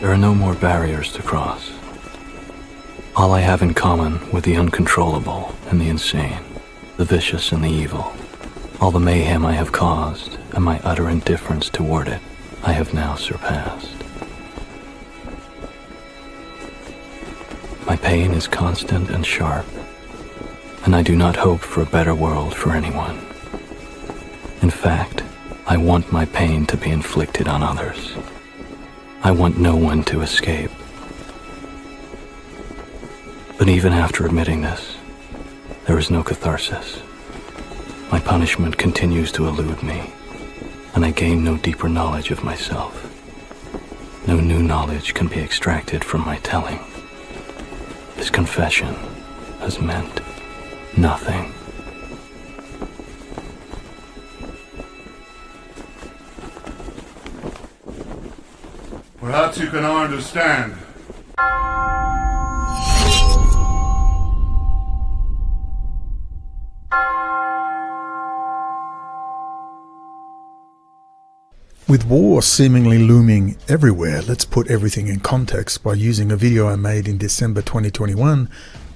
There are no more barriers to cross. All I have in common with the uncontrollable and the insane, the vicious and the evil, all the mayhem I have caused and my utter indifference toward it, I have now surpassed. My pain is constant and sharp, and I do not hope for a better world for anyone. In fact, I want my pain to be inflicted on others. I want no one to escape. But even after admitting this, there is no catharsis. My punishment continues to elude me, and I gain no deeper knowledge of myself. No new knowledge can be extracted from my telling. This confession has meant nothing. Perhaps you can understand. With war seemingly looming everywhere, let's put everything in context by using a video I made in December 2021,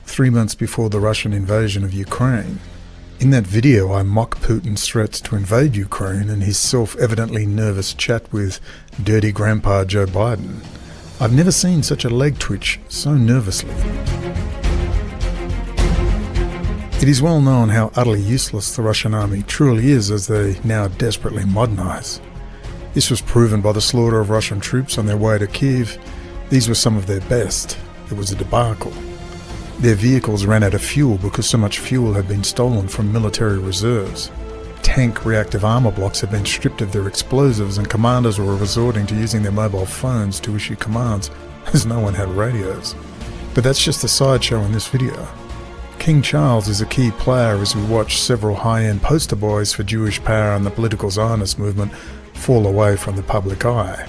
3 months before the Russian invasion of Ukraine. In that video, I mock Putin's threats to invade Ukraine and his self-evidently nervous chat with dirty grandpa Joe Biden. I've never seen such a leg twitch so nervously. It is well known how utterly useless the Russian army truly is as they now desperately modernize. This was proven by the slaughter of Russian troops on their way to Kiev. These were some of their best. It was a debacle. Their vehicles ran out of fuel because so much fuel had been stolen from military reserves. Tank reactive armor blocks had been stripped of their explosives, and commanders were resorting to using their mobile phones to issue commands as no one had radios. But that's just a sideshow in this video. King Charles is a key player as we watch several high-end poster boys for Jewish power and the political Zionist movement fall away from the public eye.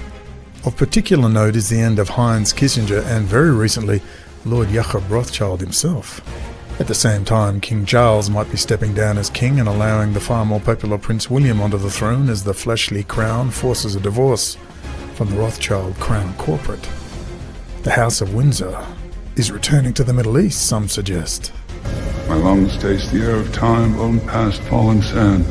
Of particular note is the end of Heinz Kissinger and, very recently, Lord Jacob Rothschild himself. At the same time, King Charles might be stepping down as king and allowing the far more popular Prince William onto the throne as the fleshly crown forces a divorce from the Rothschild crown corporate. The House of Windsor is returning to the Middle East, some suggest. My lungs taste the air of time blown past falling sand.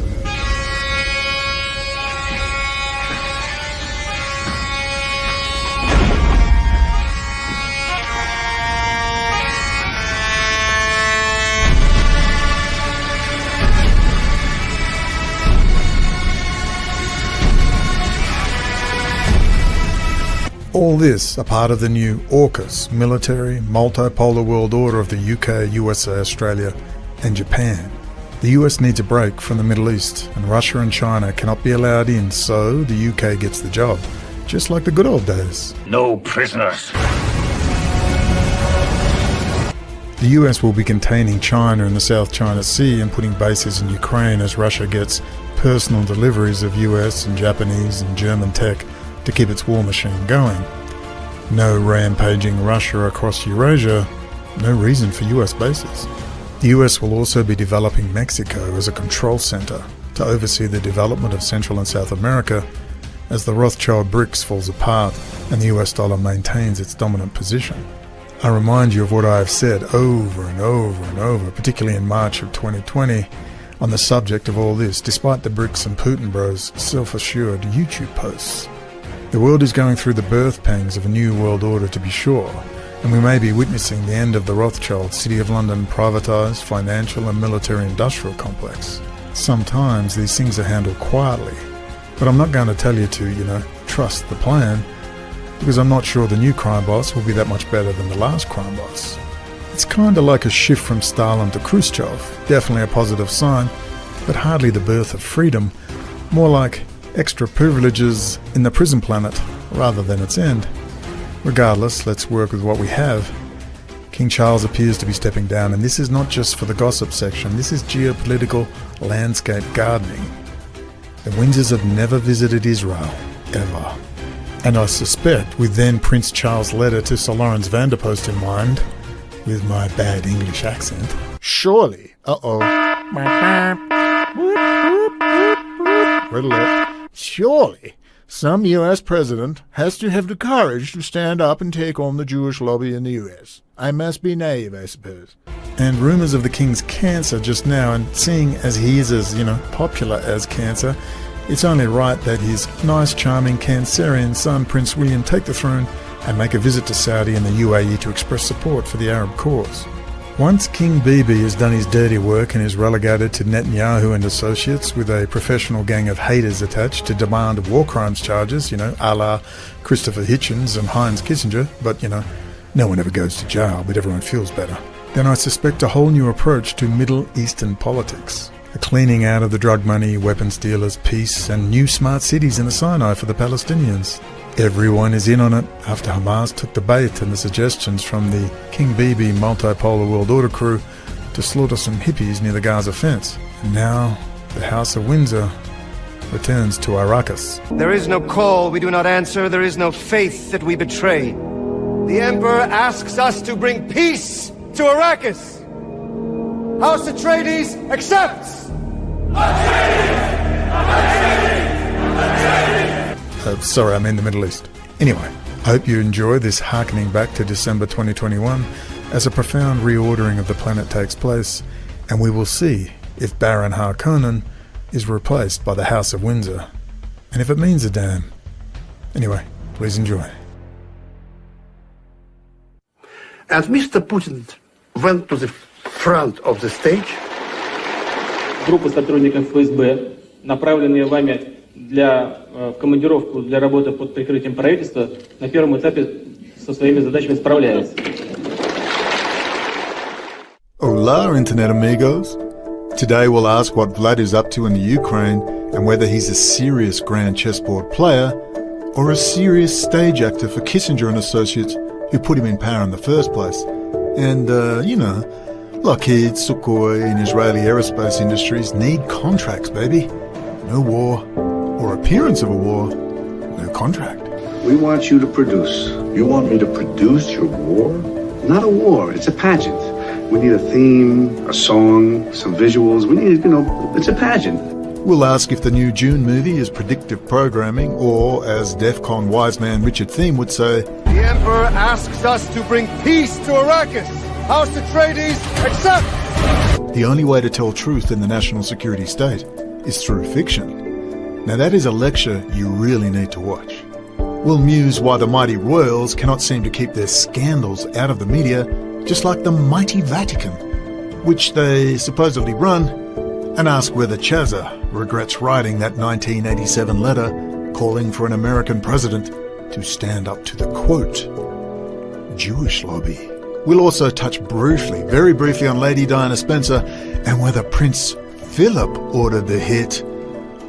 All this a part of the new AUKUS military multipolar world order of the UK, USA, Australia and Japan. The US needs a break from the Middle East, and Russia and China cannot be allowed in, so the UK gets the job, just like the good old days. No prisoners. The US will be containing China in the South China Sea and putting bases in Ukraine as Russia gets personal deliveries of US and Japanese and German tech to keep its war machine going. No rampaging Russia across Eurasia, no reason for US bases. The US will also be developing Mexico as a control center to oversee the development of Central and South America as the Rothschild BRICS falls apart and the US dollar maintains its dominant position. I remind you of what I have said over and over and over, particularly in March of 2020, on the subject of all this, despite the BRICS and Putin bros' self-assured YouTube posts. The world is going through the birth pangs of a new world order, to be sure, and we may be witnessing the end of the Rothschild City of London privatised financial and military industrial complex. Sometimes these things are handled quietly, but I'm not going to tell you to, trust the plan, because I'm not sure the new crime boss will be that much better than the last crime boss. It's kind of like a shift from Stalin to Khrushchev, definitely a positive sign, but hardly the birth of freedom, more like extra privileges in the prison planet rather than its end. Regardless, let's work with what we have. King Charles appears to be stepping down, and this is not just for the gossip section, this is geopolitical landscape gardening. The Windsors have never visited Israel, ever. And I suspect, with then Prince Charles' letter to Sir Lawrence Vanderpost in mind, with my bad English accent, surely, Red alert. Surely Some US president has to have the courage to stand up and take on the Jewish lobby in the US. I must be naive, I suppose. And rumours of the king's cancer just now, and seeing as he is as, popular as cancer, it's only right that his nice, charming Cancerian son, Prince William, take the throne and make a visit to Saudi and the UAE to express support for the Arab cause. Once King Bibi has done his dirty work and is relegated to Netanyahu and associates with a professional gang of haters attached to demand war crimes charges, a la Christopher Hitchens and Heinz Kissinger, but, no one ever goes to jail, but everyone feels better, then I suspect a whole new approach to Middle Eastern politics. A cleaning out of the drug money, weapons dealers, peace, and new smart cities in the Sinai for the Palestinians. Everyone is in on it after Hamas took the bait and the suggestions from the King Bibi multipolar world order crew to slaughter some hippies near the Gaza fence. And now the House of Windsor returns to Arrakis. There is no call we do not answer. There is no faith that we betray. The Emperor asks us to bring peace to Arrakis. House Atreides accepts! Sorry, I mean the Middle East. Anyway, I hope you enjoy this harkening back to December 2021 as a profound reordering of the planet takes place, and we will see if Baron Harkonnen is replaced by the House of Windsor, and if it means a damn. Anyway, please enjoy. And Mr. Putin went to the front of the stage. Группа сотрудников ФСБ, направленные вами в командировку для работы под прикрытием правительства, на первом этапе со своими задачами справляется. Hola, Internet amigos. Today we'll ask what Vlad is up to in the Ukraine and whether he's a serious grand chessboard player or a serious stage actor for Kissinger and associates who put him in power in the first place. And, Lockheed, Sukhoi and Israeli aerospace industries need contracts, baby. No war, or appearance of a war, no contract. We want you to produce. You want me to produce your war? Not a war, it's a pageant. We need a theme, a song, some visuals. We need, it's a pageant. We'll ask if the new June movie is predictive programming, or, as DEF CON wise man Richard Thiem would say, The Emperor asks us to bring peace to Arrakis. House Atreides accept! the only way to tell truth in the national security state is through fiction. Now that is a lecture you really need to watch. We'll muse why the mighty royals cannot seem to keep their scandals out of the media, just like the mighty Vatican, which they supposedly run, and ask whether Chaza regrets writing that 1987 letter calling for an American president to stand up to the, quote, Jewish lobby. We'll also touch briefly, very briefly, on Lady Diana Spencer and whether Prince Philip ordered the hit,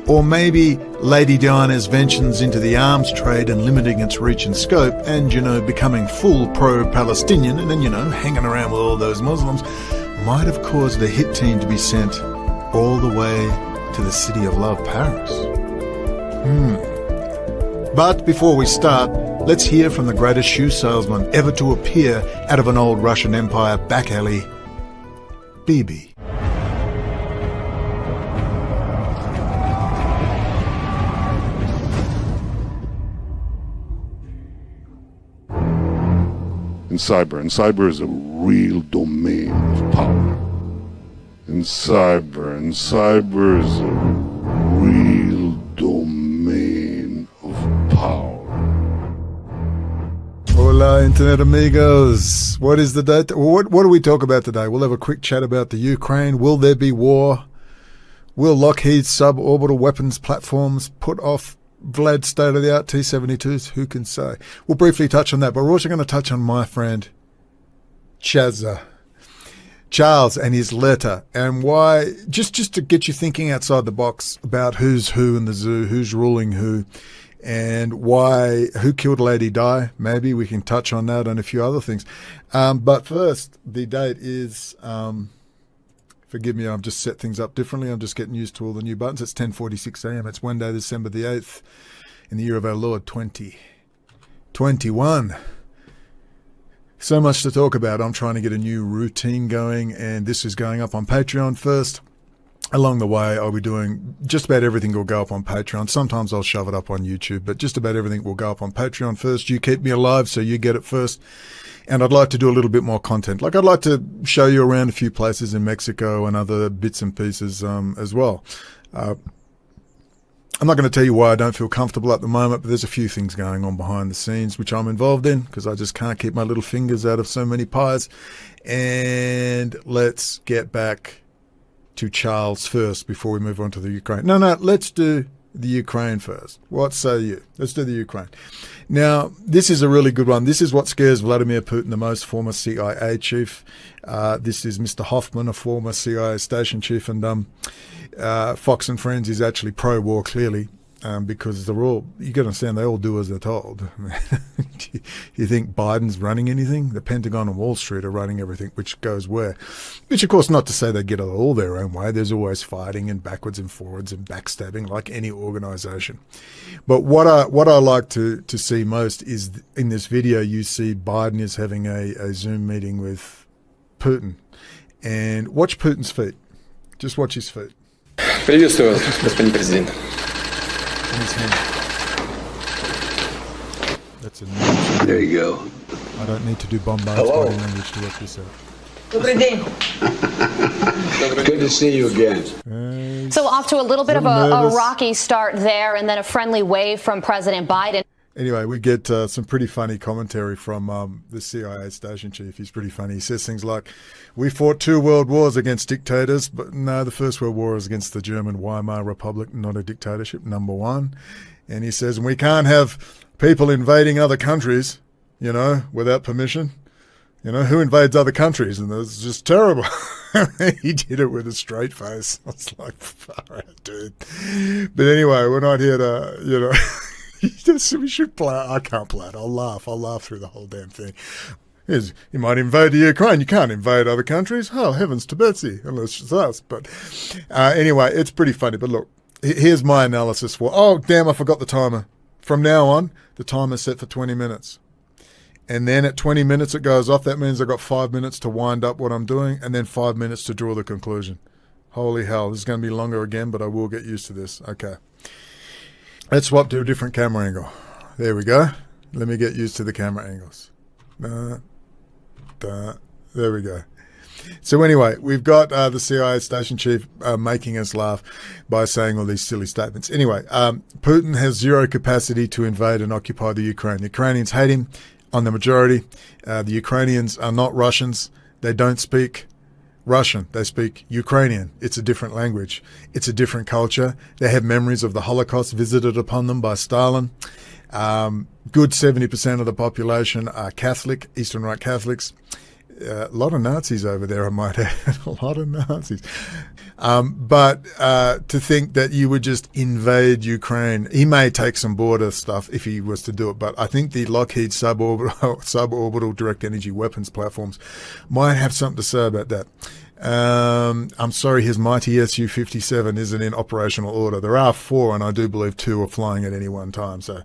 or maybe Lady Diana's ventures into the arms trade and limiting its reach and scope and, becoming full pro-Palestinian and then, hanging around with all those Muslims might have caused the hit team to be sent all the way to the city of love, Paris. But before we start, let's hear from the greatest shoe salesman ever to appear out of an old Russian Empire back alley, Bibi. In cyber is a real domain of power. In cyber is a real domain of power. Hola, Internet amigos. What is the date? What do we talk about today? We'll have a quick chat about the Ukraine. Will there be war? Will Lockheed suborbital weapons platforms put off Vlad's state-of-the-art T-72s? Who can say? We'll briefly touch on that, but we're also going to touch on my friend Chaza, Charles, and his letter, and why, just to get you thinking outside the box about who's who in the zoo, who's ruling who, and why, who killed Lady Di. Maybe we can touch on that and a few other things. But first, the date is, forgive me, I've just set things up differently. I'm just getting used to all the new buttons. It's 10:46 a.m. It's Wednesday, December the 8th, in the year of our Lord 2021. So much to talk about. I'm trying to get a new routine going, and this is going up on Patreon first. along the way, I'll be doing just about everything will go up on Patreon. Sometimes I'll shove it up on YouTube, but just about everything will go up on Patreon first. You keep me alive, so you get it first. And I'd like to do a little bit more content. Like, I'd like to show you around a few places in Mexico and other bits and pieces as well. I'm not going to tell you why I don't feel comfortable at the moment, but there's a few things going on behind the scenes which I'm involved in because I just can't keep my little fingers out of so many pies. And let's get back to Charles first before we move on to the Ukraine. No, let's do the Ukraine first. What say you? Let's do the Ukraine. Now, this is a really good one. This is what scares Vladimir Putin the most, former CIA chief. This is Mr. Hoffman, a former CIA station chief, and Fox and Friends is actually pro-war, clearly, because they're all, you got to understand, they all do as they're told. Do you think Biden's running anything? The Pentagon and Wall Street are running everything, which goes where? Which, of course, not to say they get it all their own way. There's always fighting and backwards and forwards and backstabbing like any organization. But what I like to see most is in this video, you see Biden is having a Zoom meeting with Putin. And watch Putin's feet. Just watch his feet. Приветствую вас, господин президент. That's a There you go. I don't need to do bombardment body language to work this out. Good to see you again. So off to a little bit of a rocky start there, and then a friendly wave from President Biden. Anyway, we get some pretty funny commentary from the CIA station chief. He's pretty funny. He says things like, we fought 2 world wars against dictators, but no, the First World War was against the German Weimar Republic, not a dictatorship, number one. And he says, we can't have people invading other countries, you know, without permission. You know, who invades other countries? And it's just terrible. He did it with a straight face. I was like, far out, dude. But anyway, we're not here to, you know... We should play. I can't play it. I'll laugh through the whole damn thing. You might invade the Ukraine. You can't invade other countries. Oh, heavens to Betsy, unless it's us. But anyway, it's pretty funny. But look, here's my analysis for... Oh, damn, I forgot the timer. From now on, the timer's set for 20 minutes. And then at 20 minutes it goes off. That means I've got 5 minutes to wind up what I'm doing and then 5 minutes to draw the conclusion. Holy hell, this is going to be longer again, but I will get used to this. Okay. Let's swap to a different camera angle. There we go. Let me get used to the camera angles. There we go. So anyway, we've got the CIA station chief making us laugh by saying all these silly statements. Anyway, Putin has zero capacity to invade and occupy the Ukraine. The Ukrainians hate him on the majority. The Ukrainians are not Russians. They don't speak Russian. They speak Ukrainian. It's a different language. It's a different culture. They have memories of the Holocaust visited upon them by Stalin. Good 70% of the population are Catholic, Eastern Rite Catholics. A lot of Nazis over there, I might add. A lot of Nazis. But to think that you would just invade Ukraine, he may take some border stuff if he was to do it, but I think the Lockheed suborbital direct energy weapons platforms might have something to say about that. I'm sorry, his mighty Su-57 isn't in operational order. There are 4, and I do believe 2 are flying at any one time, so...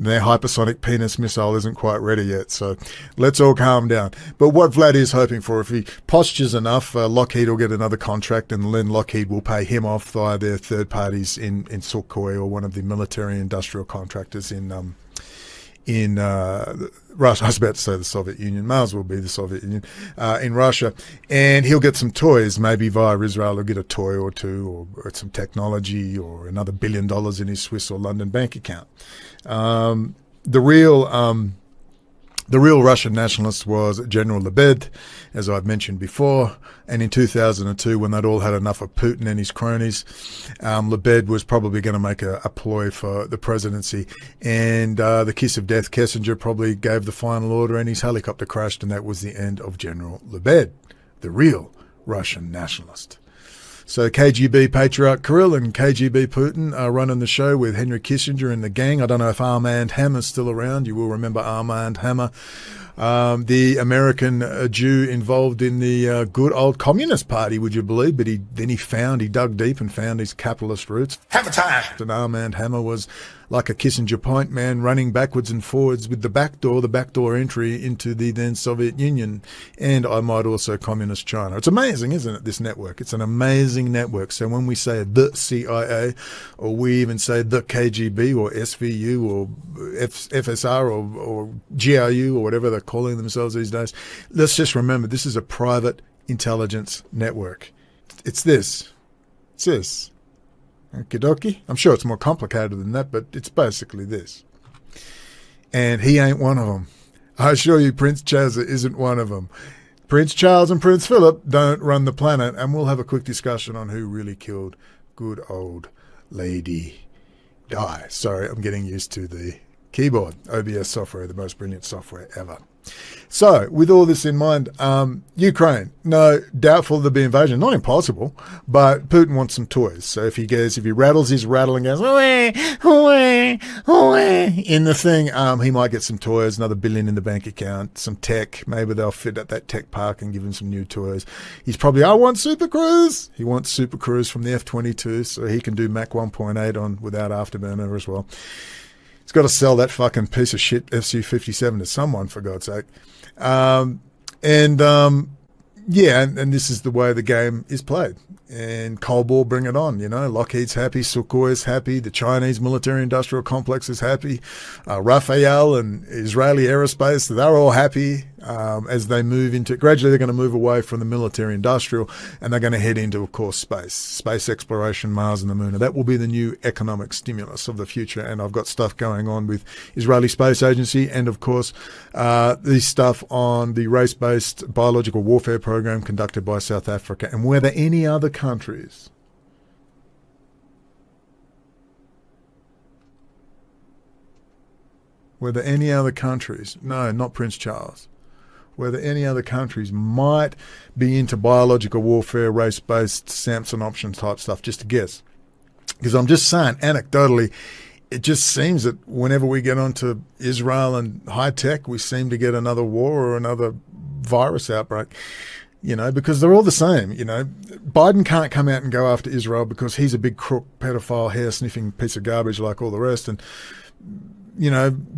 Their hypersonic penis missile isn't quite ready yet, so let's all calm down. But what Vlad is hoping for, if he postures enough, Lockheed will get another contract, and then Lockheed will pay him off via their third parties in Sukhoi, or one of the military industrial contractors in Russia. I was about to say the Soviet Union. May as well be the Soviet Union in Russia. And he'll get some toys, maybe via Israel. He'll get a toy or 2 or some technology or another $1 billion in his Swiss or London bank account. The real Russian nationalist was General Lebed, as I've mentioned before. And in 2002, when they'd all had enough of Putin and his cronies, Lebed was probably going to make a ploy for the presidency. And the kiss of death, Kissinger probably gave the final order and his helicopter crashed, and that was the end of General Lebed, the real Russian nationalist. So KGB Patriarch Kirill and KGB Putin are running the show with Henry Kissinger and the gang. I don't know if Armand Hammer's still around. You will remember Armand Hammer, The American Jew involved in the good old Communist Party, would you believe? But he dug deep and found his capitalist roots. Hammer time! An Armand Hammer was like a Kissinger point man running backwards and forwards with the back door entry into the then Soviet Union, and I might also communist China. It's amazing, isn't it, this network? It's an amazing network. So when we say the CIA, or we even say the KGB or SVU or FSR or GRU or whatever they're calling themselves these days, let's just remember this is a private intelligence network. It's this. It's this. Okie dokie. I'm sure it's more complicated than that, but it's basically this. And he ain't one of them. I assure you Prince Charles isn't one of them. Prince Charles and Prince Philip don't run the planet, and we'll have a quick discussion on who really killed good old Lady Di. Sorry, I'm getting used to the keyboard. OBS software, the most brilliant software ever. So, with all this in mind, Ukraine, no, doubtful there'll be invasion. Not impossible, but Putin wants some toys. So if he rattles his rattle and goes, away, away, away, in the thing, he might get some toys, another $1 billion in the bank account, some tech. Maybe they'll fit at that tech park and give him some new toys. He's probably, I want Super Cruise. He wants Super Cruise from the F-22 so he can do Mach 1.8 on without afterburner as well. He's got to sell that fucking piece of shit FC-57 to someone, for God's sake. And this is the way the game is played. And Cold War, bring it on, Lockheed's happy, Sukhoi's happy, the Chinese military-industrial complex is happy, Rafael and Israeli aerospace, they're all happy as they move into, gradually they're going to move away from the military-industrial and they're going to head into, of course, space exploration, Mars and the Moon. And that will be the new economic stimulus of the future. And I've got stuff going on with Israeli Space Agency and, of course, the stuff on the race-based biological warfare program conducted by South Africa. And were there any other countries no, not Prince Charles, whether any other countries might be into biological warfare, race-based Samson option type stuff, just to guess. Because I'm just saying, anecdotally, it just seems that whenever we get onto Israel and high tech, we seem to get another war or another virus outbreak. Because they're all the same. Biden can't come out and go after Israel because he's a big crook, pedophile, hair-sniffing piece of garbage like all the rest. And,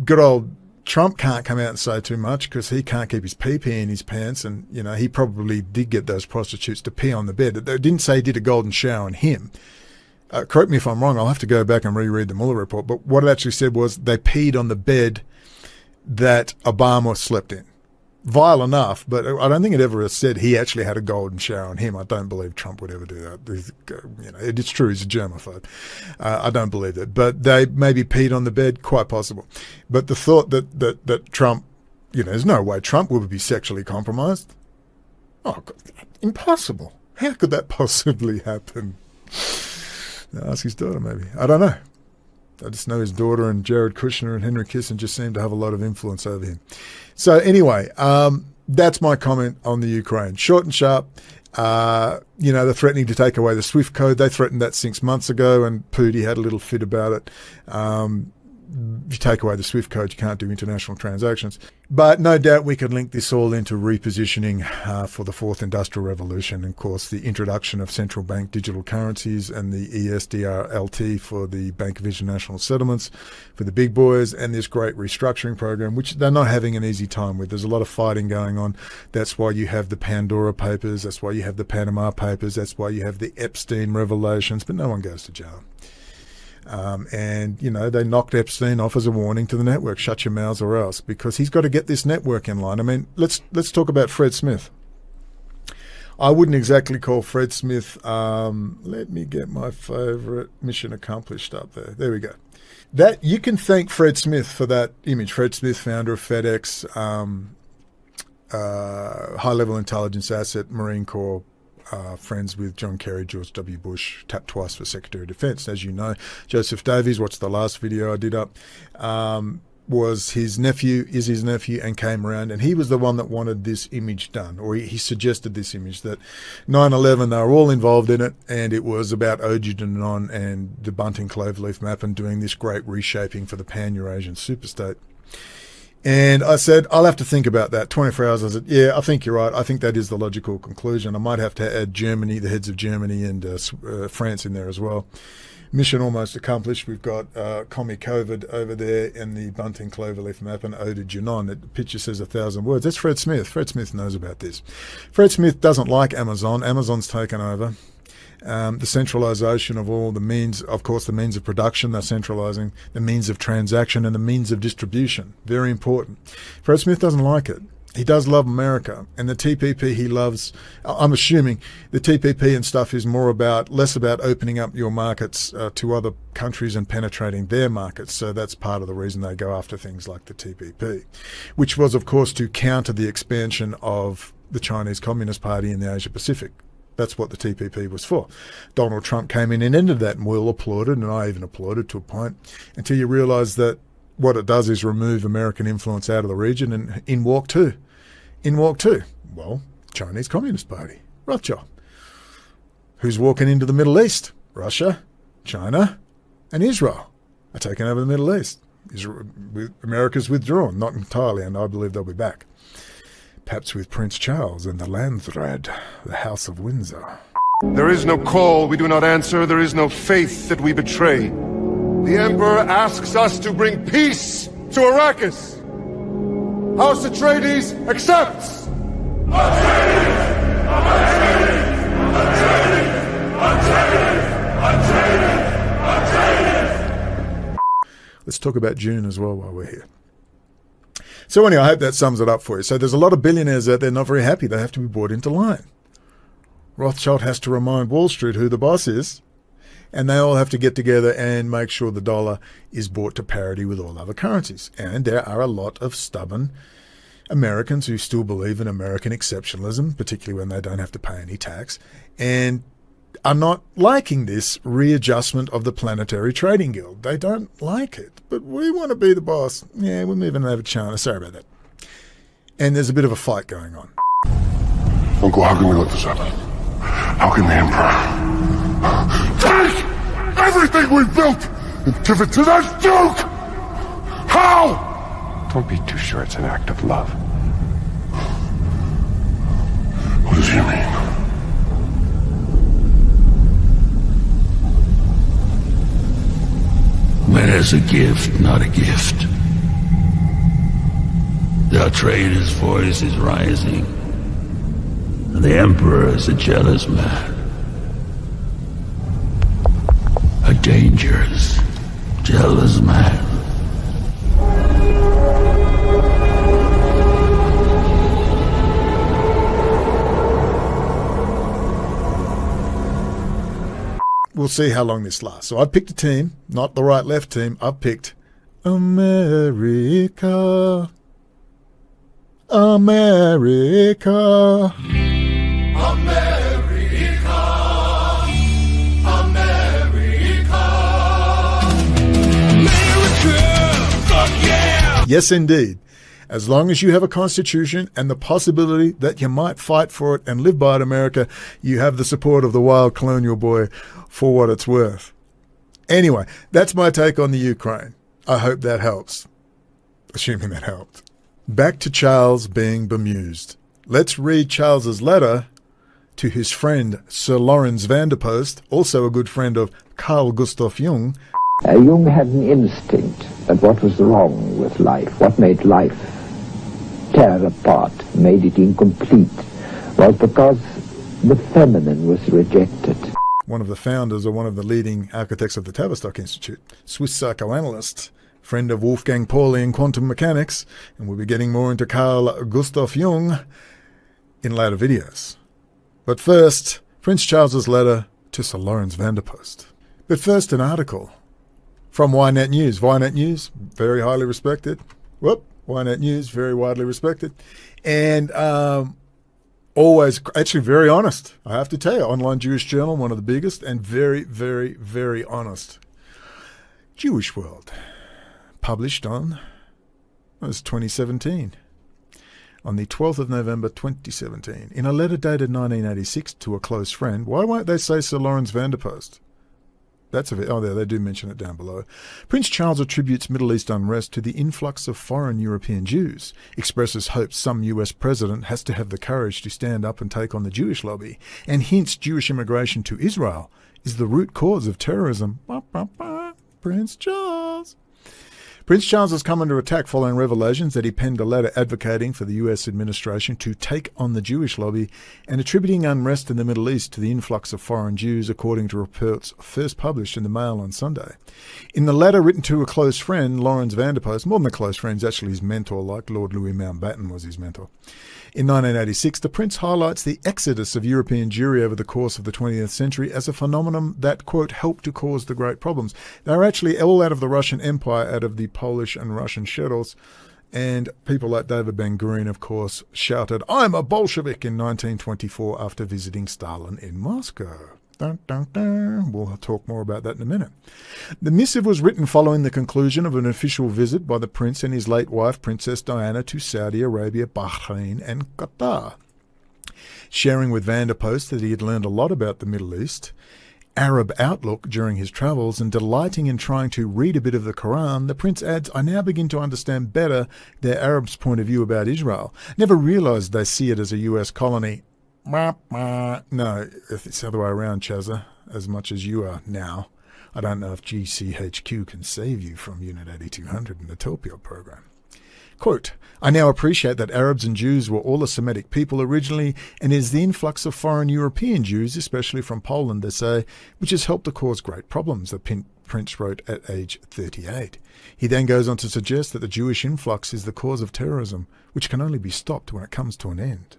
good old Trump can't come out and say too much because he can't keep his pee-pee in his pants. And, he probably did get those prostitutes to pee on the bed. They didn't say he did a golden shower on him. Correct me if I'm wrong. I'll have to go back and reread the Mueller report. But what it actually said was they peed on the bed that Obama slept in. Vile enough, but I don't think it ever said he actually had a golden shower on him. I don't believe Trump would ever do that. It's true, he's a germaphobe. I don't believe that. But they maybe peed on the bed, quite possible. But the thought that Trump, there's no way Trump would be sexually compromised. Oh, God, impossible. How could that possibly happen? Ask his daughter, maybe. I don't know. I just know his daughter and Jared Kushner and Henry Kissinger seem to have a lot of influence over him. So anyway, that's my comment on the Ukraine. Short and sharp. They're threatening to take away the SWIFT code. They threatened that 6 months ago, and Putin had a little fit about it. If you take away the SWIFT code, you can't do international transactions. But no doubt we could link this all into repositioning for the fourth industrial revolution. And of course, the introduction of central bank digital currencies and the ESDRLT for the Bank of International Settlements for the big boys, and this great restructuring program, which they're not having an easy time with. There's a lot of fighting going on. That's why you have the Pandora Papers. That's why you have the Panama Papers. That's why you have the Epstein revelations. But no one goes to jail. They knocked Epstein off as a warning to the network. Shut your mouths or else, because he's got to get this network in line. I mean, let's talk about Fred Smith. I wouldn't exactly call Fred Smith, let me get my favorite mission accomplished up there. There we go. That you can thank Fred Smith for that image. Fred Smith, founder of FedEx, high-level intelligence asset, Marine Corps, friends with John Kerry, George W. Bush, tapped twice for Secretary of Defense. As you know, Joseph Davies, watch the last video I did up, is his nephew, and came around, and he was the one that wanted this image done, or he suggested this image, that 9/11, they were all involved in it, and it was about Ojudanon and the Bunting Cloveleaf map and doing this great reshaping for the Pan-Eurasian superstate. And I said, I'll have to think about that. 24 hours. I said, yeah, I think you're right. I think that is the logical conclusion. I might have to add Germany, the heads of Germany and France in there as well. Mission almost accomplished. We've got Commie COVID over there in the bunting cloverleaf map and Ode Junon. The picture says 1,000 words. That's Fred Smith. Fred Smith knows about this. Fred Smith doesn't like Amazon. Amazon's taken over. The centralisation of all the means, of course, the means of production, they're centralising, the means of transaction and the means of distribution. Very important. Fred Smith doesn't like it. He does love America, and the TPP he loves. I'm assuming the TPP and stuff is less about opening up your markets to other countries and penetrating their markets. So that's part of the reason they go after things like the TPP, which was, of course, to counter the expansion of the Chinese Communist Party in the Asia Pacific. That's what the TPP was for. Donald Trump came in and ended that, and we all applauded, and I even applauded to a point, until you realise that what it does is remove American influence out of the region, and in walked who? Well, Chinese Communist Party, Rothschild. Who's walking into the Middle East? Russia, China, and Israel are taking over the Middle East. America's withdrawn, not entirely, and I believe they'll be back. Perhaps with Prince Charles and the Landthread, the House of Windsor. There is no call we do not answer. There is no faith that we betray. The Emperor asks us to bring peace to Arrakis. House Atreides accepts. Let's talk about June as well while we're here. So anyway, I hope that sums it up for you. So there's a lot of billionaires out there not very happy. They have to be brought into line. Rothschild has to remind Wall Street who the boss is, and they all have to get together and make sure the dollar is brought to parity with all other currencies. And there are a lot of stubborn Americans who still believe in American exceptionalism, particularly when they don't have to pay any tax, and are not liking this readjustment of the Planetary Trading Guild. They don't like it, but we want to be the boss. Yeah, we're moving over to China. Sorry about that. And there's a bit of a fight going on. Uncle, how can we let this happen? How can the Emperor take everything we've built and give it to that Duke? How? Don't be too sure it's an act of love. What does he mean? When it's a gift, not a gift. The Atreides' voice is rising. The Emperor is a jealous man. A dangerous, jealous man. We'll see how long this lasts. So I've picked a team, not the right-left team. I've picked America. America. America. America. America. Fuck yeah! Yes, indeed. As long as you have a constitution and the possibility that you might fight for it and live by it, America, you have the support of the wild colonial boy for what it's worth. Anyway, that's my take on the Ukraine. I hope that helps. Assuming that helped. Back to Charles being bemused. Let's read Charles's letter to his friend Sir Lawrence Vanderpost, also a good friend of Carl Gustav Jung. Jung had an instinct at what was wrong with life, what made life tear apart, made it incomplete, was because the feminine was rejected. One of the founders or one of the leading architects of the Tavistock Institute, Swiss psychoanalyst, friend of Wolfgang Pauli in quantum mechanics, and we'll be getting more into Carl Gustav Jung in later videos. But first, Prince Charles's letter to Sir Lawrence Vanderpost. But first, an article from Ynet News. Ynet News, very highly respected. Ynet News, very widely respected. And always, actually very honest, I have to tell you. Online Jewish journal, one of the biggest, and very, very, very honest. Jewish World, published on, it was 2017, on the 12th of November 2017, in a letter dated 1986 to a close friend. Why won't they say Sir Lawrence Vanderpost? That's a there, they do mention it down below. Prince Charles attributes Middle East unrest to the influx of foreign European Jews, expresses hopes some US president has to have the courage to stand up and take on the Jewish lobby, and hints Jewish immigration to Israel is the root cause of terrorism. Prince Charles. Prince Charles has come under attack following revelations that he penned a letter advocating for the US administration to take on the Jewish lobby and attributing unrest in the Middle East to the influx of foreign Jews, according to reports first published in the Mail on Sunday. In the letter written to a close friend, Lawrence Vanderpost, more than a close friend, he's actually his mentor, like Lord Louis Mountbatten was his mentor. In 1986, the Prince highlights the exodus of European Jewry over the course of the 20th century as a phenomenon that, quote, helped to cause the great problems. They were actually all out of the Russian Empire, out of the Polish and Russian shtetls, and people like David Ben-Gurion, of course, shouted, "I'm a Bolshevik," in 1924 after visiting Stalin in Moscow. Dun, dun, dun. We'll talk more about that in a minute. The missive was written following the conclusion of an official visit by the Prince and his late wife, Princess Diana, to Saudi Arabia, Bahrain and Qatar. Sharing with Vanderpost that he had learned a lot about the Middle East, Arab outlook during his travels, and delighting in trying to read a bit of the Quran, the Prince adds, "I now begin to understand better their Arabs' point of view about Israel. Never realised they see it as a US colony." No, it's the other way around, Chazza, as much as you are now. I don't know if GCHQ can save you from Unit 8200 in the Torpedo program. Quote, "I now appreciate that Arabs and Jews were all a Semitic people originally, and it is the influx of foreign European Jews, especially from Poland, they say, which has helped to cause great problems," the Prince wrote at age 38. He then goes on to suggest that the Jewish influx is the cause of terrorism, which can only be stopped when it comes to an end.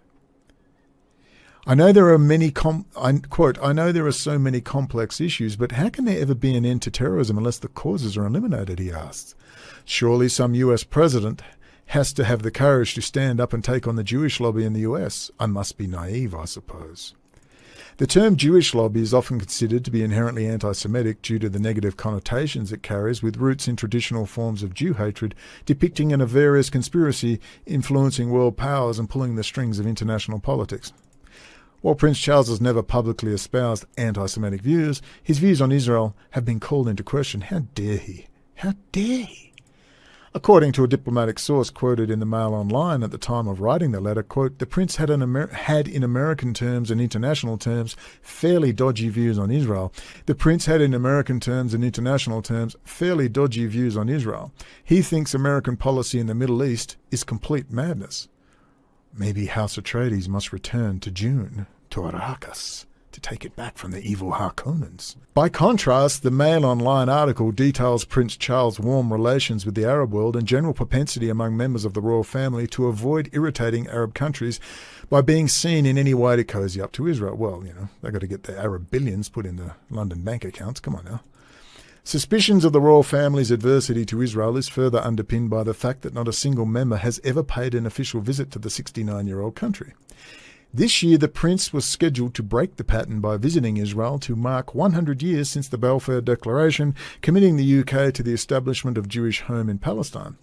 I know there are I know there are so many complex issues, but how can there ever be an end to terrorism unless the causes are eliminated, he asks. Surely some US president has to have the courage to stand up and take on the Jewish lobby in the US. I must be naive, I suppose. The term Jewish lobby is often considered to be inherently anti-Semitic due to the negative connotations it carries, with roots in traditional forms of Jew hatred, depicting a nefarious conspiracy influencing world powers and pulling the strings of international politics. While Prince Charles has never publicly espoused anti-Semitic views, his views on Israel have been called into question. How dare he? How dare he? According to a diplomatic source quoted in the Mail Online at the time of writing the letter, quote, "The Prince had in American terms and international terms fairly dodgy views on Israel. The Prince had in American terms and international terms fairly dodgy views on Israel. He thinks American policy in the Middle East is complete madness. Maybe House Atreides must return to June, to Arrakis, to take it back from the evil Harkonnens." By contrast, the Mail Online article details Prince Charles' warm relations with the Arab world and general propensity among members of the royal family to avoid irritating Arab countries by being seen in any way to cozy up to Israel. Well, they've got to get their Arab billions put in the London bank accounts. Come on now. Suspicions of the royal family's adversity to Israel is further underpinned by the fact that not a single member has ever paid an official visit to the 69-year-old country. This year, the Prince was scheduled to break the pattern by visiting Israel to mark 100 years since the Balfour Declaration, committing the UK to the establishment of Jewish home in Palestine.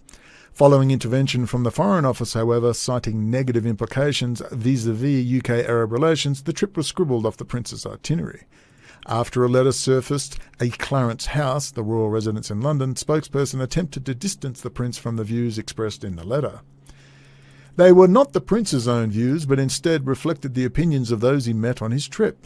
Following intervention from the Foreign Office, however, citing negative implications vis-à-vis UK-Arab relations, the trip was scribbled off the Prince's itinerary. After a letter surfaced, a Clarence House, the royal residence in London, spokesperson attempted to distance the Prince from the views expressed in the letter. They were not the Prince's own views, but instead reflected the opinions of those he met on his trip.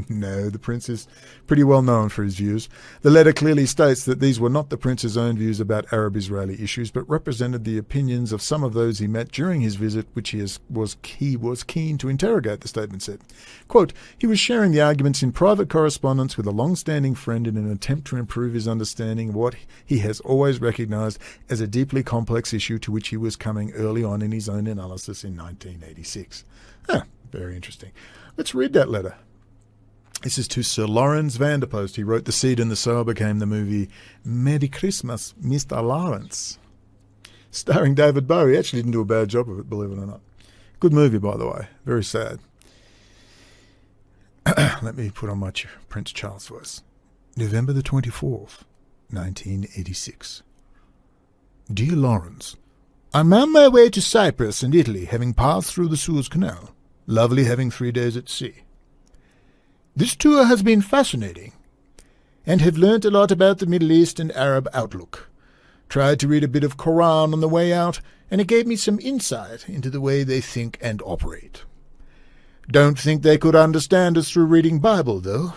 No, the Prince is pretty well known for his views. The letter clearly states that these were not the Prince's own views about Arab-Israeli issues, but represented the opinions of some of those he met during his visit, which he was keen to interrogate, the statement said. Quote, "He was sharing the arguments in private correspondence with a long-standing friend in an attempt to improve his understanding of what he has always recognised as a deeply complex issue to which he was coming early on in his own analysis in 1986. Very interesting. Let's read that letter. This is to Sir Lawrence Vanderpost. He wrote The Seed and the Sower became the movie Merry Christmas, Mr. Lawrence, starring David Bowie. He actually didn't do a bad job of it, believe it or not. Good movie, by the way. Very sad. Let me put on my Prince Charles voice. November the 24th, 1986. Dear Lawrence, I'm on my way to Cyprus and Italy, having passed through the Suez Canal. Lovely having 3 days at sea. This tour has been fascinating, and have learnt a lot about the Middle East and Arab outlook. Tried to read a bit of Quran on the way out, and it gave me some insight into the way they think and operate. Don't think they could understand us through reading Bible, though.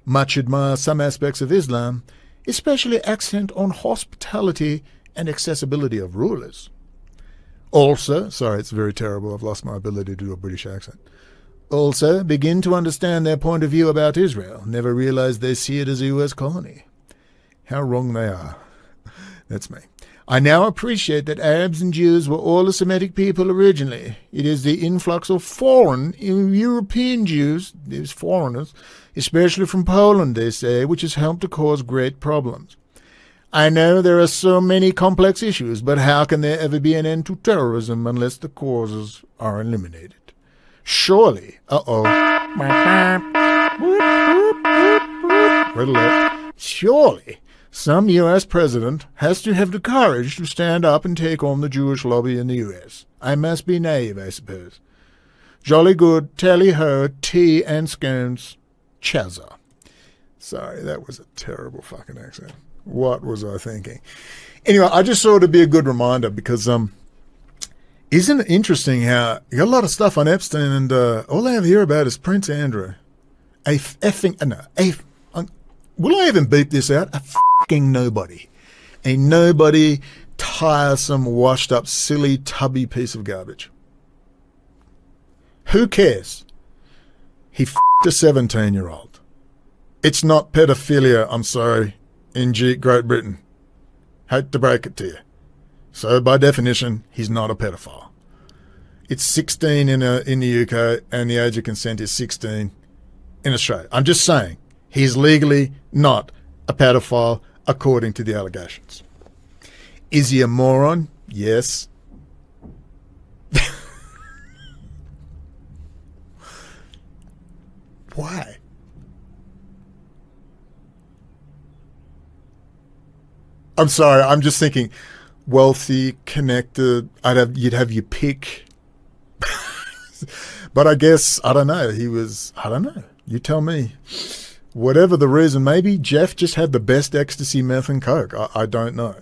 Much admire some aspects of Islam, especially accent on hospitality and accessibility of rulers. Also, sorry, it's very terrible, I've lost my ability to do a British accent. Also, begin to understand their point of view about Israel. Never realize they see it as a US colony. How wrong they are. That's me. I now appreciate that Arabs and Jews were all a Semitic people originally. It is the influx of foreign European Jews, these foreigners, especially from Poland, they say, which has helped to cause great problems. I know there are so many complex issues, but how can there ever be an end to terrorism unless the causes are eliminated? Surely, surely, some U.S. president has to have the courage to stand up and take on the Jewish lobby in the U.S. I must be naive, I suppose. Jolly good, tally-ho, tea and scones, Chaza. Sorry, that was a terrible fucking accent. What was I thinking? Anyway, I just thought it'd be a good reminder because, isn't it interesting how you got a lot of stuff on Epstein and all I ever hear about is Prince Andrew. Will I even beep this out? A fucking nobody. A nobody, tiresome, washed up, silly, tubby piece of garbage. Who cares? He f***ed a 17-year-old. It's not pedophilia, I'm sorry, in Great Britain. Hate to break it to you. So, by definition, he's not a pedophile. It's 16 in the UK, and the age of consent is 16 in Australia. I'm just saying, he's legally not a pedophile, according to the allegations. Is he a moron? Yes. Why? I'm sorry, I'm just thinking wealthy, connected, you'd have your pick. But I guess, I don't know, you tell me. Whatever the reason, maybe Jeff just had the best ecstasy, meth and coke. I don't know.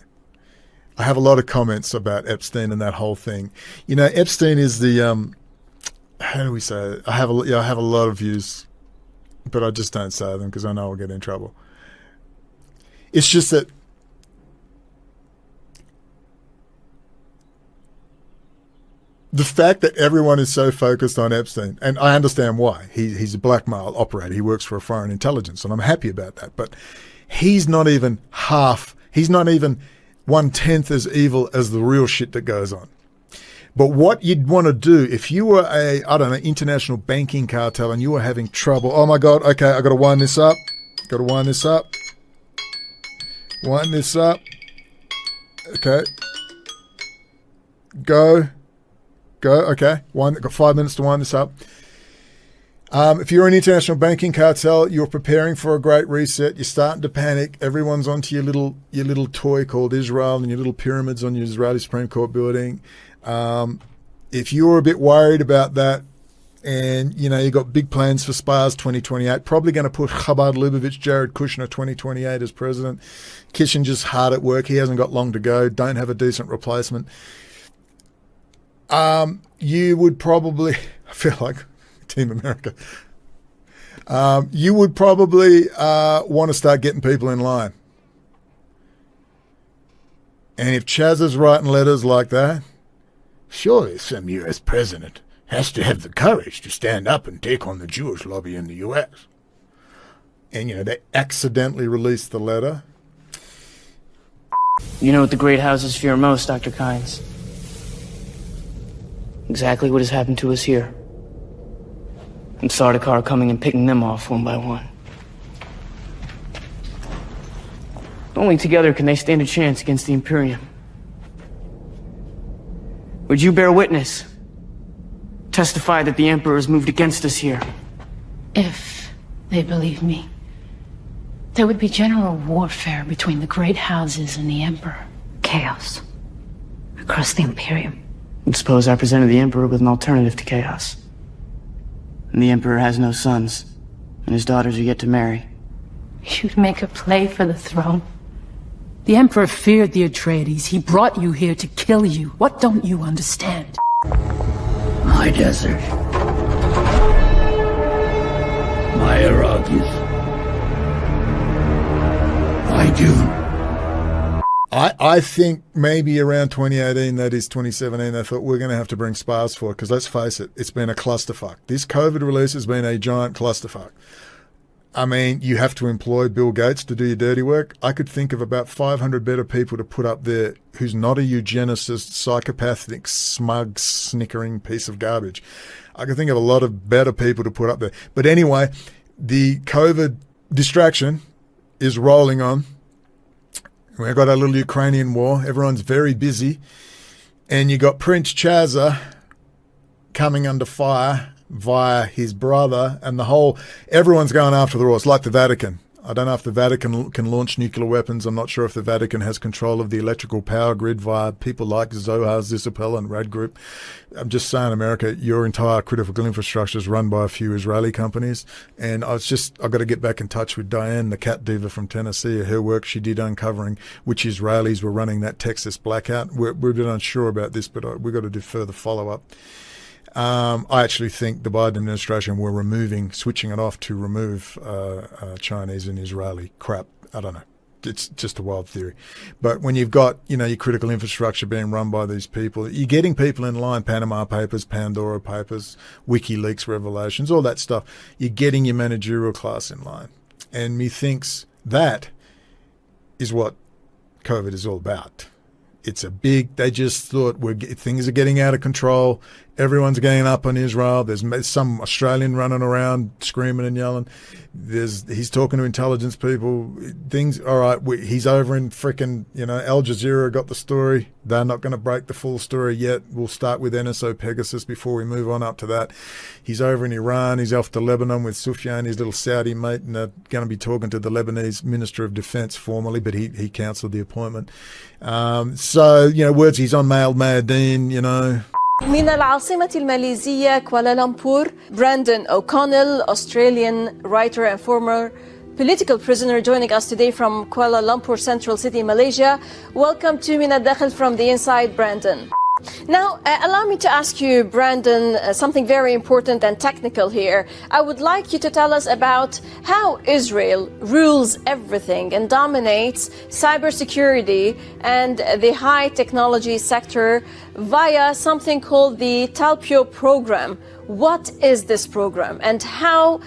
I have a lot of comments about Epstein and that whole thing. You know, Epstein is the, how do we say it? I have a lot of views, but I just don't say them because I know I'll get in trouble. It's just that the fact that everyone is so focused on Epstein, and I understand why. He's a blackmail operator. He works for a foreign intelligence, and I'm happy about that. But he's not even 1/10 as evil as the real shit that goes on. But what you'd want to do if you were international banking cartel and you were having trouble. Oh my God, okay, I got to wind this up. Wind this up. Okay. Go, okay. Got 5 minutes to wind this up. If you're an international banking cartel, you're preparing for a great reset. You're starting to panic. Everyone's onto your little toy called Israel and your little pyramids on your Israeli Supreme Court building. If you're a bit worried about that, and you got big plans for SPARS 2028, probably going to put Chabad Lubavitch, Jared Kushner 2028 as president. Kissinger's hard at work. He hasn't got long to go. Don't have a decent replacement. You would probably, I feel like Team America, you would probably want to start getting people in line. And if Chaz is writing letters like that, surely some US president has to have the courage to stand up and take on the Jewish lobby in the US. And, they accidentally released the letter. You know what the great houses fear most, Dr. Kynes? Exactly what has happened to us here. And Sardaukar coming and picking them off one by one. Only together can they stand a chance against the Imperium. Would you bear witness? Testify that the Emperor has moved against us here. If they believe me, there would be general warfare between the great houses and the Emperor. Chaos across the Imperium. And suppose I presented the Emperor with an alternative to chaos. And the Emperor has no sons, and his daughters are yet to marry. You'd make a play for the throne. The Emperor feared the Atreides. He brought you here to kill you. What don't you understand? My desert. My Iraqis. My Dune. I think maybe around 2018, that is 2017, they thought we're going to have to bring spas for it, because let's face it, it's been a clusterfuck. This COVID release has been a giant clusterfuck. I mean, you have to employ Bill Gates to do your dirty work. I could think of about 500 better people to put up there who's not a eugenicist, psychopathic, smug, snickering piece of garbage. I could think of a lot of better people to put up there. But anyway, the COVID distraction is rolling on. We've got our little Ukrainian war. Everyone's very busy. And you got Prince Chaza coming under fire via his brother, and everyone's going after the war. It's like the Vatican. I don't know if the Vatican can launch nuclear weapons. I'm not sure if the Vatican has control of the electrical power grid via people like Zohar Zisapel and Rad Group. I'm just saying, America, your entire critical infrastructure is run by a few Israeli companies. And I've got to get back in touch with Diane, the cat diva from Tennessee, her work she did uncovering which Israelis were running that Texas blackout. We're a bit unsure about this, but we've got to do further follow-up. I actually think the Biden administration were switching it off to remove Chinese and Israeli crap. I don't know. It's just a wild theory. But when you've got, your critical infrastructure being run by these people, you're getting people in line, Panama Papers, Pandora Papers, WikiLeaks revelations, all that stuff. You're getting your managerial class in line. And methinks that is what COVID is all about. It's they just thought things are getting out of control. Everyone's getting up on Israel. There's some Australian running around screaming and yelling. He's talking to intelligence people. All right, he's over in frickin', Al Jazeera got the story. They're not going to break the full story yet. We'll start with NSO Pegasus before we move on up to that. He's over in Iran. He's off to Lebanon with Sufyan, his little Saudi mate, and they're going to be talking to the Lebanese Minister of Defense formally, but he cancelled the appointment. Words he's on Mail Mayadeen, من العاصمة الماليزية كوالالمبور, Brandon O'Connell, Australian writer and former political prisoner, joining us today from Kuala Lumpur, Central City, Malaysia. Welcome to Min al-Dakhil from the inside, Brandon. Now, allow me to ask you, Brandon, something very important and technical here. I would like you to tell us about how Israel rules everything and dominates cybersecurity and the high technology sector via something called the Talpio program. What is this program and how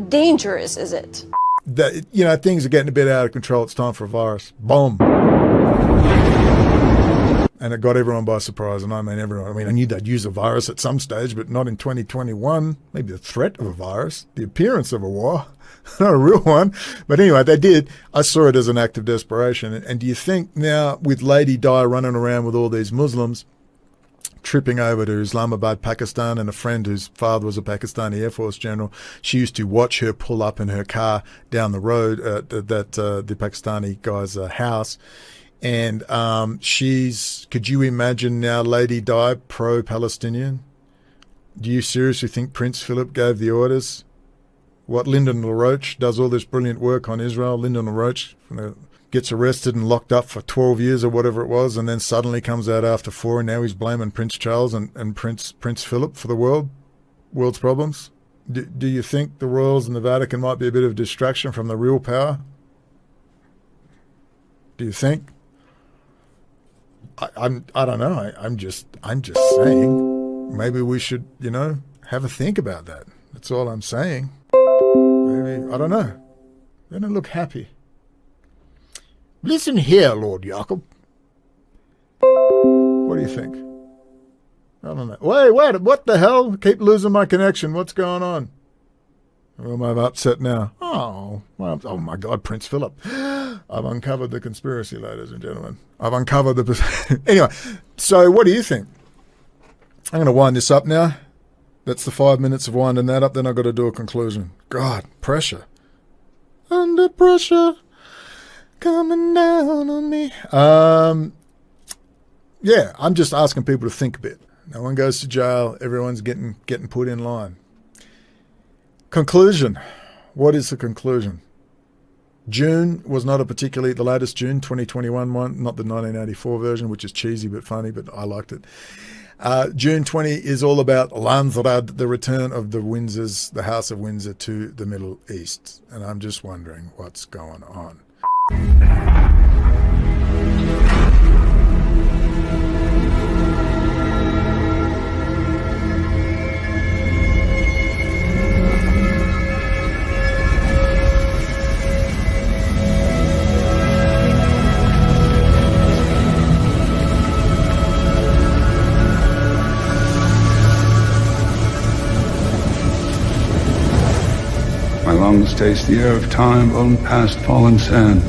dangerous is it? Things are getting a bit out of control. It's time for a virus. Boom. And it got everyone by surprise, and I mean everyone. I knew they'd use a virus at some stage, but not in 2021. Maybe the threat of a virus, the appearance of a war, not a real one. But anyway, they did. I saw it as an act of desperation. And do you think now, with Lady Di running around with all these Muslims, tripping over to Islamabad, Pakistan, and a friend whose father was a Pakistani Air Force general, she used to watch her pull up in her car down the road at the Pakistani guy's house. And could you imagine now Lady Di pro-Palestinian? Do you seriously think Prince Philip gave the orders? What, Lyndon LaRoche does all this brilliant work on Israel? Lyndon LaRoche gets arrested and locked up for 12 years or whatever it was, and then suddenly comes out after 4, and now he's blaming Prince Charles and Prince Philip for the world's problems? Do you think the royals and the Vatican might be a bit of a distraction from the real power? Do you think? I don't know. I'm just saying. Maybe we should, have a think about that. That's all I'm saying. Maybe, I don't know. They don't look happy. Listen here, Lord Jacob. What do you think? I don't know. Wait, what the hell? Keep losing my connection. What's going on? Well, I'm upset now. Oh my God, Prince Philip. I've uncovered the conspiracy, ladies and gentlemen. I've uncovered the... Anyway, so what do you think? I'm going to wind this up now. That's the 5 minutes of winding that up. Then I've got to do a conclusion. God, pressure. Under pressure. Coming down on me. Yeah, I'm just asking people to think a bit. No one goes to jail. Everyone's getting put in line. Conclusion. What is the conclusion? June was not the latest June 2021 one, not the 1984 version, which is cheesy but funny, but I liked it. June 20 is all about Landsraad, the return of the Windsors, the House of Windsor to the Middle East. And I'm just wondering what's going on. My lungs taste the air of time blown past fallen sand.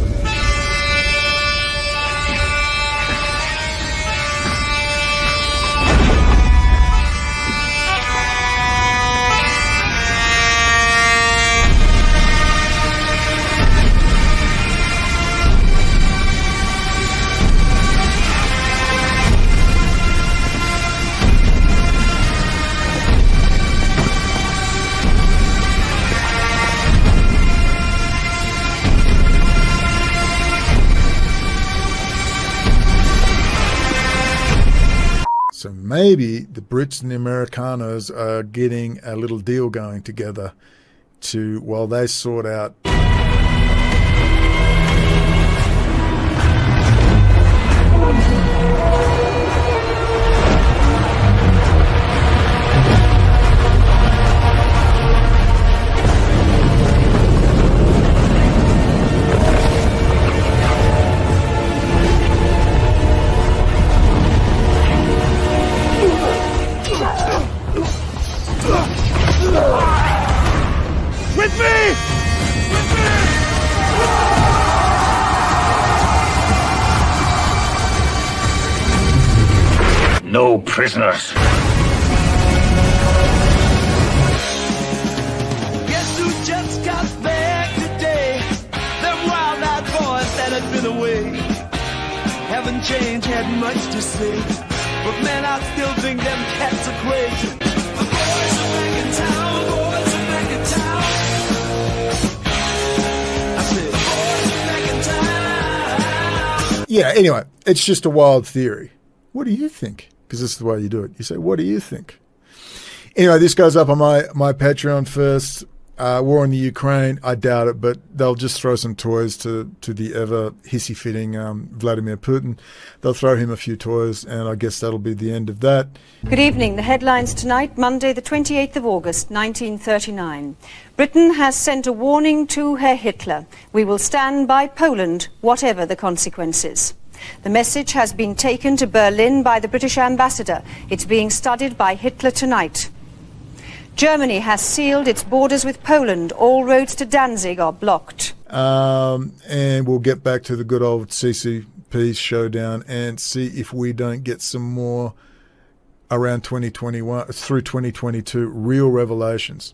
So maybe the Brits and the Americanos are getting a little deal going together while they sort out With me! No prisoners. Guess who just got back today? Them wild-eyed boys that had been away haven't changed, had much to say, but man, I still think them cats are crazy. The boys are back in town, boys are back in town. I said, boys are back in town. Yeah, anyway, it's just a wild theory. What do you think? Because this is the way you do it. You say, what do you think? Anyway, this goes up on my Patreon first. War in the Ukraine, I doubt it, but they'll just throw some toys to the ever hissy-fitting Vladimir Putin. They'll throw him a few toys, and I guess that'll be the end of that. Good evening. The headlines tonight, Monday the 28th of August, 1939. Britain has sent a warning to Herr Hitler. We will stand by Poland, whatever the consequences. The message has been taken to Berlin by the British ambassador. It's being studied by Hitler tonight. Germany has sealed its borders with Poland. All roads to Danzig are blocked. And we'll get back to the good old CCP showdown and see if we don't get some more around 2021 through 2022 real revelations.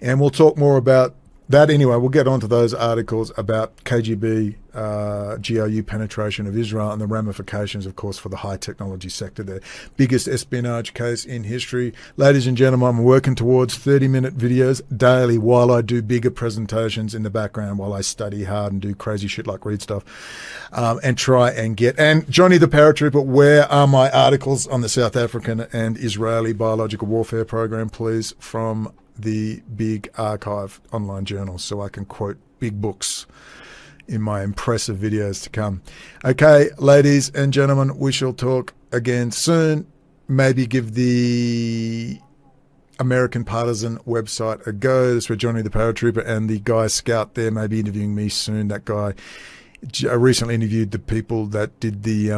And we'll talk more about that anyway. We'll get onto those articles about KGB, GRU penetration of Israel and the ramifications, of course, for the high technology sector there. Biggest espionage case in history. Ladies and gentlemen, I'm working towards 30-minute videos daily while I do bigger presentations in the background, while I study hard and do crazy shit like read stuff, and try and get... And Johnny the Paratrooper, where are my articles on the South African and Israeli biological warfare program, please, from the big archive online journals, so I can quote big books in my impressive videos to come. Okay, ladies and gentlemen, we shall talk again soon. Maybe give the American Partisan website a go. That's where Johnny the Paratrooper and the guy Scout there may be interviewing me soon. That guy, I recently interviewed the people that did the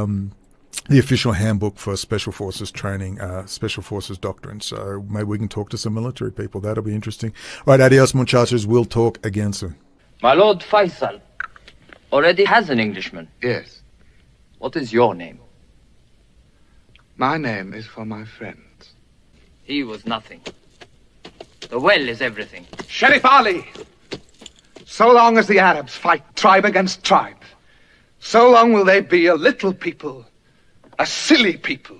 official handbook for Special Forces training, Special Forces doctrine. So maybe we can talk to some military people. That'll be interesting. Right, adios, muchachos. We'll talk again soon. My Lord Faisal already has an Englishman. Yes. What is your name? My name is for my friends. He was nothing. The well is everything. Sheriff Ali! So long as the Arabs fight tribe against tribe, so long will they be a little people, a silly people.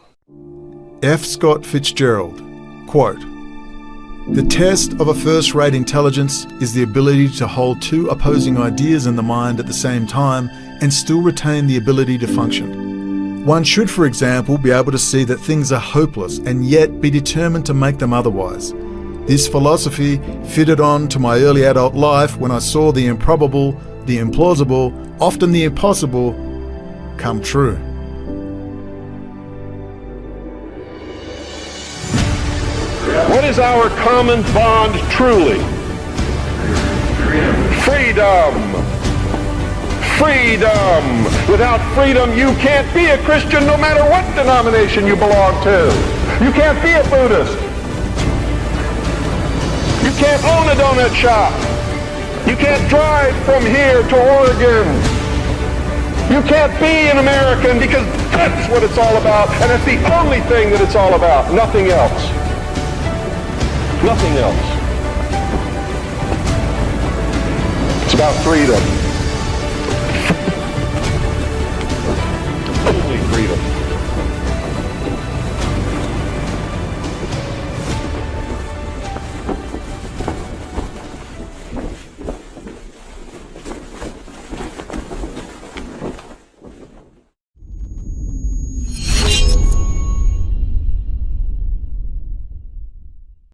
F. Scott Fitzgerald, quote, The test of a first-rate intelligence is the ability to hold two opposing ideas in the mind at the same time and still retain the ability to function. One should, for example, be able to see that things are hopeless and yet be determined to make them otherwise. This philosophy fitted on to my early adult life when I saw the improbable, the implausible, often the impossible, come true. What is our common bond truly? Freedom. Freedom. Without freedom, you can't be a Christian no matter what denomination you belong to. You can't be a Buddhist. You can't own a donut shop. You can't drive from here to Oregon. You can't be an American because that's what it's all about, and it's the only thing that it's all about, nothing else. Nothing else. It's about freedom. Only freedom.